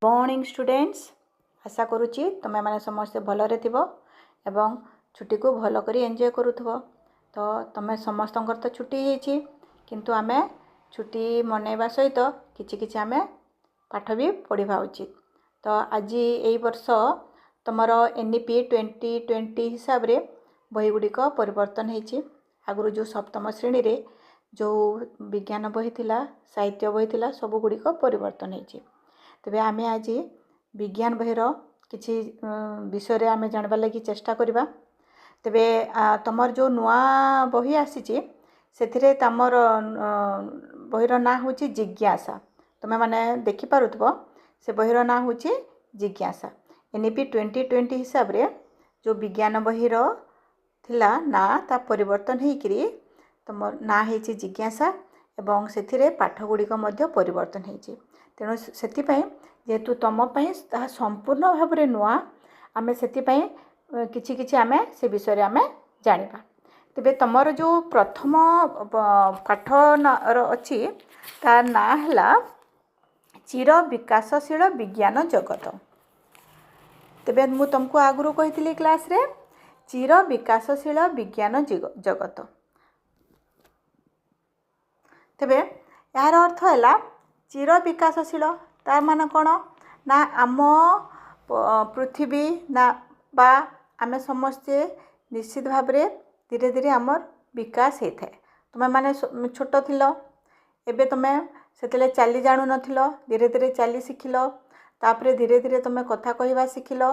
Morning students आशा करुच्ची तुम मैंने समस्ते भलरे थिबो एवं छुट्टी को भल करी एंजॉय करुथबो। तो तुम समस्त तो छुट्टी होईची किंतु आमे छुट्टी मनैबा सहित किछि किछि आमे पाठ भी पढ़ा उचित। तो आज यही वर्ष तुमर एनईपी 2020 हिसाब रे बही गुड़िक परिवर्तन होईची। आगु जो सप्तम श्रेणी रे जो विज्ञान बही थिला साहित्य बही थिला सब गुड़िक परिवर्तन होईची। तेबे आमे आज विज्ञान बहीर किछि विषय आमे जानबा लागि चेष्टा करिबा। तेबे तमर जो नुआ बही आसीची सेथिरे तमर बहीर ना होची जिज्ञासा। तुमे माने देखि पारुथबो से बहीर ना होची जिज्ञासा। एनईपी 2020 हिसाब रे जो विज्ञान बहीर थिला ना ता परिवर्तन हेकरी तमर ना हेची जिज्ञासा एवं सेथिरे पाठ गुड़िक मध्य परिवर्तन हेची। तेणु से जेहेतु तुम संपूर्ण भाव में नुआ आमे से किछि किछि आमे से विषय आमे जानिबा। तेबे तमर जो प्रथम पाठ अच्छी तार ना हला चिर विकासशील विज्ञान जगत। तेबे मु तुमको आगुरु कहितली क्लास रे चिर विकासशील विज्ञान जगत। तेबे यार अर्थ है चिर विकासशील तार मान कौन ना आम पृथ्वी ना बा आमे समस्ते निश्चित भाव रे धीरे धीरे आमर विकास होता है। तुम्हें माने छोट थिल एबे तुमे सेतेले चाली जानु नथिल धीरे धीरे चाली शिखिल तापरे धीरे धीरे तुमे कथा कहवा शिखिल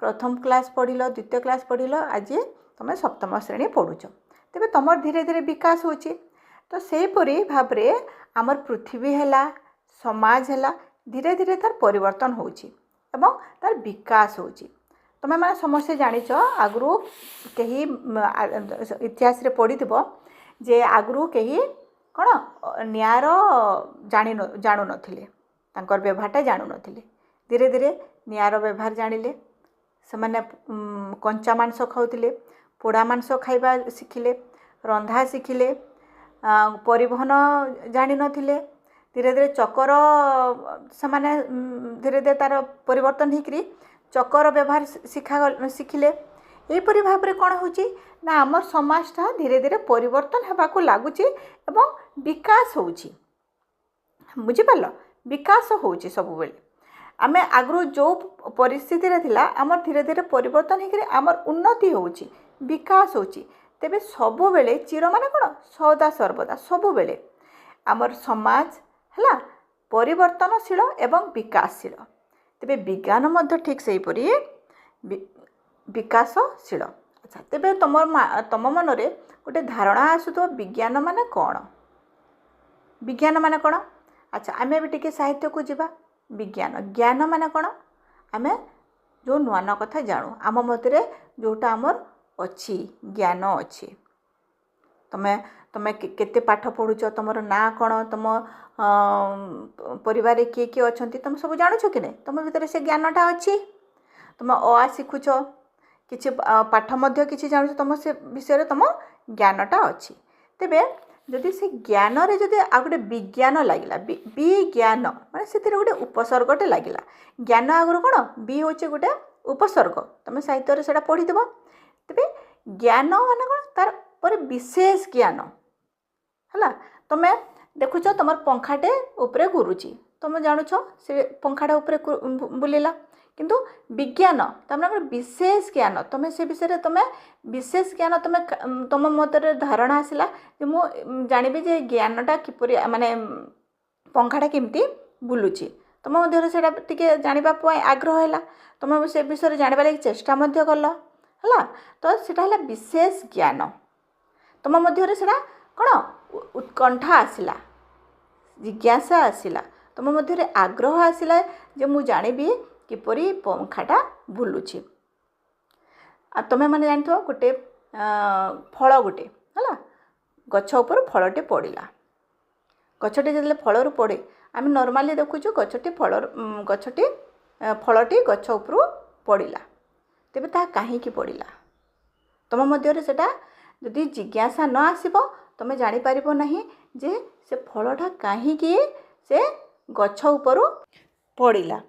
प्रथम क्लास पढ़िल द्वितीय क्लास पढ़िल आज तुमे सप्तम श्रेणी पढ़ुच। तेबे तुमर धीरे धीरे विकास होची। तो सेहीपरि भाव रे आमर पृथ्वी हैला समाज हैला धीरे धीरे तार परिवर्तन होची एवं तार विकास होची। तुमे माने समस्ते जानिच आगु कहीं इतिहास रे पढ़िथिबो जे आगु कहीं कौन न्यार जानू नथिले तांकर व्यवहारटा जानू नथिले धीरे धीरे न्यार व्यवहार जानिले से माने कंचा मांस खाउथिले पोड़ा मांस खाइबा शिखिले रंधा शिखिले परिवहन जानी नथिले धीरे धीरे चक्कर से माने धीरे धीरे तार परिवर्तन होकरी चक्कर व्यवहार शिखिले। यहीपरि भाव में कौन होची ना आमर समाजटा धीरे धीरे परिवर्तन होबाकू लागुची एवं विकास होची। बुझिपाल विकास होची सब बेले आमे आगु जो परिस्थिति रे थिला आमर धीरे धीरे परिवर्तन होकरी आमर उन्नति होची विकास होची। तेबे सब बेले चिर माने कौन सदा सर्वदा सब बेले आमर समाज हला परिवर्तनशील एवं विकासशील। तेबे विज्ञान मध्य ठीक से परी विकासशील। अच्छा तेबे तुम मन रे गोटे धारणा आसुतो विज्ञान माने कौन विज्ञान माने कौन। अच्छा आमे भी टिके साहित्य को जीवा विज्ञान ज्ञान माने कौन आमे जो नुआ नुआ कथा जानू आम मते जोटा आमर अच्छी ज्ञान अच्छी। तुमे तुमे केते पाठ पढ़ुच तुमर ना कौन तुम परिवार किए किए अच्छा तुम सब जानुछ कि नहीं तुम भीतर से ज्ञानटा अच्छी। तुम अ शिखुच किछि पाठ मध्य किछि जानुछ तुम से विषय तुम ज्ञानटा अच्छी। तेबे जदि से ज्ञान रे जदि आ गोटे विज्ञान लागिला विज्ञान माने से गोटे उपसर्गटे लागिला ज्ञान आगुर कौन बी होचे गोटे उपसर्ग तुम साहित्य से पढ़ीदेव। तेबे ज्ञान माने कौन तार पर विशेष ज्ञान है। तुम देखुच तुम पंखाटे उपरे घुरुची तुम जानुछ से पंखाटा उपरे बुलिला किंतु विज्ञान तमने विशेष ज्ञान तुम से विषय तुम विशेष ज्ञान तुम तुम मत धारणा आसला जे मु जानिबी जे ज्ञानटा किपरि माने पंखाटा केमती बुलुची तुम मध्य सेटा टिके जानिबा पय आग्रह हैला तुम से विषय जानिबा लागि चेष्टा मध्य कल है। तो सेटा हैला विशेष ज्ञान तुम मध्य सेटा कौन उत्कंठा आसला जिज्ञासा आसला तुम मध्य आग्रह आसला जे मु जानिबी किपरि पंखाटा बुलुची। तुमे माने जानथो गोटे फल गोटे है गछ उपर फलटे पड़ा गछटी जब फलरू पड़े आम नॉर्मली देखुचु गछटी फलटी गछ उपरू पड़ा तेबे ता कहीं पड़ा तुम मध्य सेटा जदि जिज्ञासा न आसीबो तुम जानी पारिबो नहीं जे से फलटा कहीं से गछ उपरू पड़ा।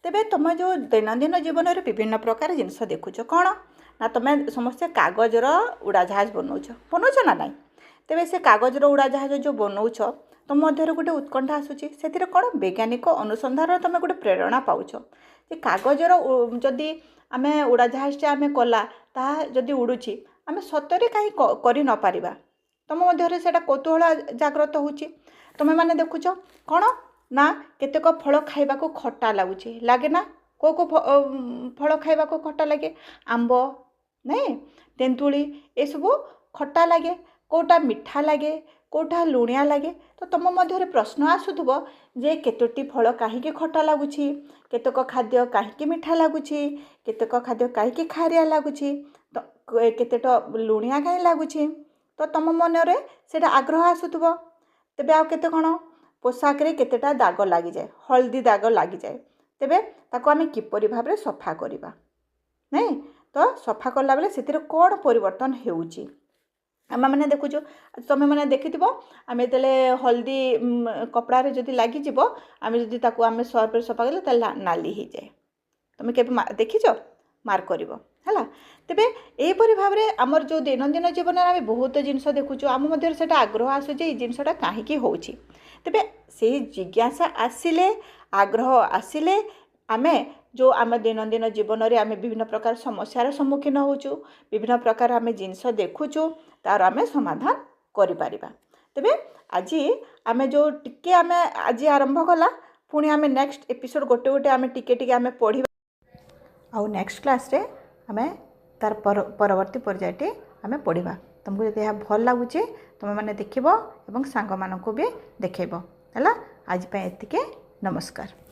तेबे तुम जो दैनंदिन जीवन में विभिन्न प्रकार जिनस देखुच कौन ना तुम समस्ते कागजर उड़ाजाहाज बनाऊच ना ना तेबे से कागजर उड़ाजाहाज जो बनाऊच तुम मध्य गोटे उत्कंठा आसूची से कौन वैज्ञानिक अनुसंधान तुम गोटे प्रेरणा पाउछ जे कागजर जदि आम उड़ाजाहाज आम कला ता जदि उड़ुची आम सतरे कहीं कर न पारिबा तुम मध्य से कौतूहल जागृत होची तुम मैंने देखुच कौन ना केतेक फल खाइबा को खट्टा लगुच लगे ना को फल खाइबा को खट्टा लगे आंब नहीं तेंतुली ये सब खट्टा लगे कोटा मिठा लगे कोटा लुणिया लगे तो तुम मध्य प्रश्न आसुथब जे केतोटी फल कहीं खट्टा लगुच केतक खाद्य कहीं मिठा लगुच केतक खाद्य कहीं खारिया लगुच तो केतेट लुणिया कहीं लगुच तो तुम मनरे से आग्रह आसुथब तेबे आ केते कौन पोशाक रे केतेटा दाग लगी जाए हल्दी दाग लगी जाए तेबे ताको आमे किपरि भाबरे सफा करिबा नहीं तो सफा करला बेले सेतिर कोन परिवर्तन हेउची आम मैंने देखुचु तुम मैंने देखि आम तेले हल्दी कपड़ा रे जदि लगी जीव आम जदि ताको आम सर्फ सफा कले ताले नाली हो जाए तुम के देखिच मार्क कर है तेबे यहीपरि भाव में आमर जो दैनंदिन जीवन में आम बहुत जिनस देखुचु आम मध्य से आग्रह आसूचे ये जिनसटा कहीं होउची तेबे से जिज्ञासा आसिले आग्रह आसिले आमे जो आम दैनंदिन जीवन में आम विभिन्न प्रकार समस्यार सम्मुखीन होचु विभिन्न प्रकार आम जिनस देखुचु तार आम समाधान करिपारिबा तेबे आज आम जो टिके आम आज आरंभ कला पुणी आम नेक्स्ट एपिसोड गोटे गोटे आम टिके टिके आम पढ़िबा आउ नेक्स्ट क्लास रे आम तार परवर्ती पर्यायटी आम पढ़िबा तुमको यदि यह भल लगुच तुम मैंने देखिब एवं सांग मानक भी देखब है आज एतिके नमस्कार।